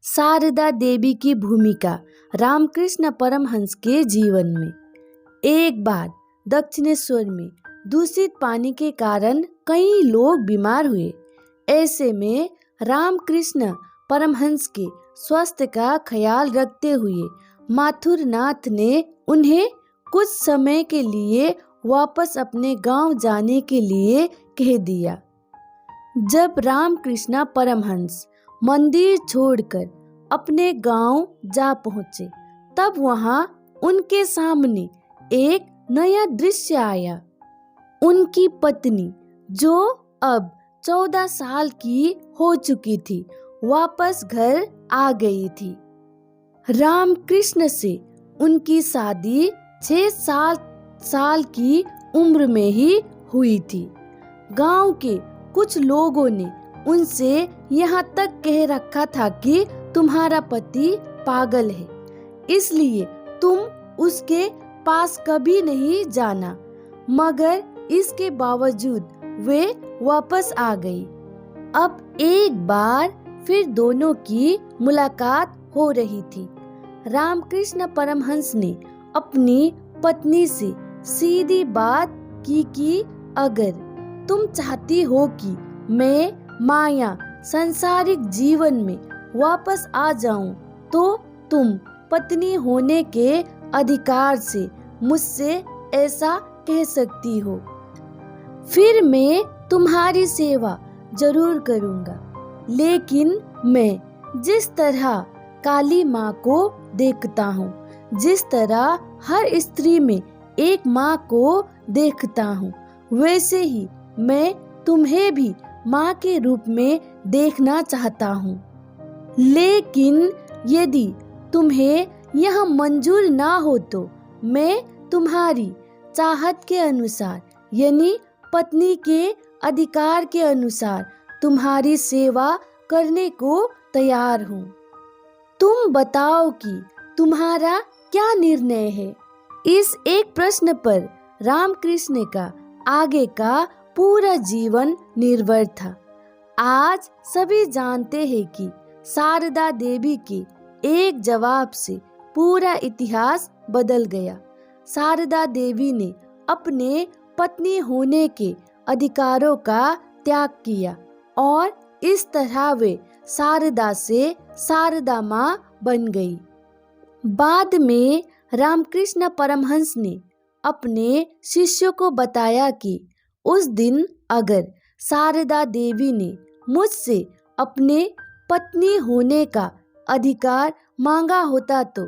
शारदा देवी की भूमिका रामकृष्ण परमहंस के जीवन में। एक बार दक्षिणेश्वर में दूषित पानी के कारण कई लोग बीमार हुए। ऐसे में रामकृष्ण परमहंस के स्वास्थ्य का ख्याल रखते हुए माथुरनाथ ने उन्हें कुछ समय के लिए वापस अपने गांव जाने के लिए कह दिया। जब रामकृष्ण परमहंस मंदिर छोड़कर अपने गांव जा पहुंचे, तब वहां उनके सामने एक नया दृश्य आया। उनकी पत्नी, जो अब 14 साल की हो चुकी थी, वापस घर आ गई थी। रामकृष्ण से उनकी शादी 6 साल की उम्र में ही हुई थी। गांव के कुछ लोगों ने उनसे यहाँ तक कह रखा था कि तुम्हारा पति पागल है, इसलिए तुम उसके पास कभी नहीं जाना। मगर इसके बावजूद वे वापस आ गई। अब एक बार फिर दोनों की मुलाकात हो रही थी। रामकृष्ण परमहंस ने अपनी पत्नी से सीधी बात की कि अगर तुम चाहती हो कि मैं माया सांसारिक जीवन में वापस आ जाऊं, तो तुम पत्नी होने के अधिकार से मुझसे ऐसा कह सकती हो। फिर मैं तुम्हारी सेवा जरूर करूंगा। लेकिन मैं जिस तरह काली माँ को देखता हूँ, जिस तरह हर स्त्री में एक माँ को देखता हूँ, वैसे ही मैं तुम्हें भी माँ के रूप में देखना चाहता हूँ। लेकिन यदि तुम्हें यह मंजूर ना हो तो मैं तुम्हारी चाहत के अनुसार, यानी पत्नी के अधिकार के अनुसार तुम्हारी सेवा करने को तैयार हूँ। तुम बताओ कि तुम्हारा क्या निर्णय है। इस एक प्रश्न पर रामकृष्ण का आगे का पूरा जीवन निर्भर था। आज सभी जानते हैं कि शारदा देवी के एक जवाब से पूरा इतिहास बदल गया। शारदा देवी ने अपने पत्नी होने के अधिकारों का त्याग किया और इस तरह वे शारदा से शारदा माँ बन गई। बाद में रामकृष्ण परमहंस ने अपने शिष्यों को बताया कि उस दिन अगर शारदा देवी ने मुझसे अपने पत्नी होने का अधिकार मांगा होता तो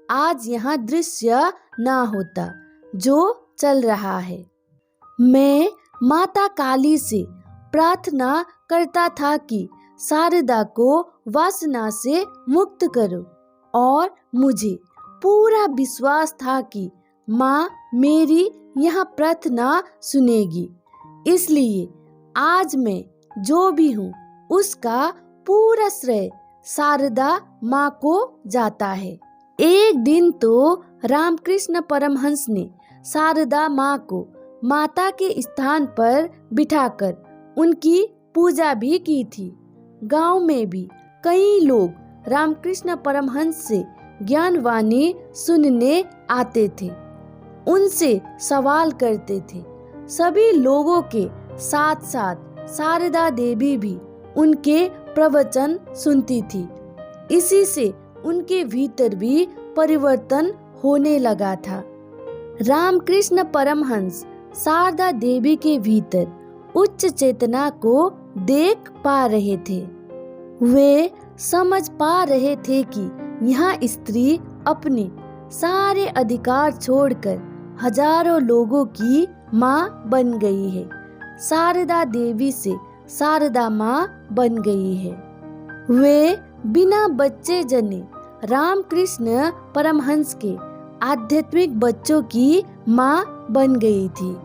आज यह दृश्य ना होता जो चल रहा है। मैं माता काली से प्रार्थना करता था कि शारदा को वासना से मुक्त करो, और मुझे पूरा विश्वास था कि माँ मेरी यह प्रार्थना सुनेगी। इसलिए आज मैं जो भी हूँ उसका पूरा श्रेय शारदा माँ को जाता है। एक दिन तो रामकृष्ण परमहंस ने शारदा माँ को माता के स्थान पर बिठाकर उनकी पूजा भी की थी। गांव में भी कई लोग रामकृष्ण परमहंस से ज्ञानवाणी सुनने आते थे, उनसे सवाल करते थे। सभी लोगों के साथ साथ शारदा देवी भी उनके प्रवचन सुनती थी। इसी से उनके भीतर भी परिवर्तन होने लगा था। रामकृष्ण परमहंस शारदा देवी के भीतर उच्च चेतना को देख पा रहे थे। वे समझ पा रहे थे कि यह स्त्री अपने सारे अधिकार छोड़कर हजारों लोगों की माँ बन गई है। शारदा देवी से शारदा माँ बन गई है। वे बिना बच्चे जने रामकृष्ण परमहंस के आध्यात्मिक बच्चों की माँ बन गई थी।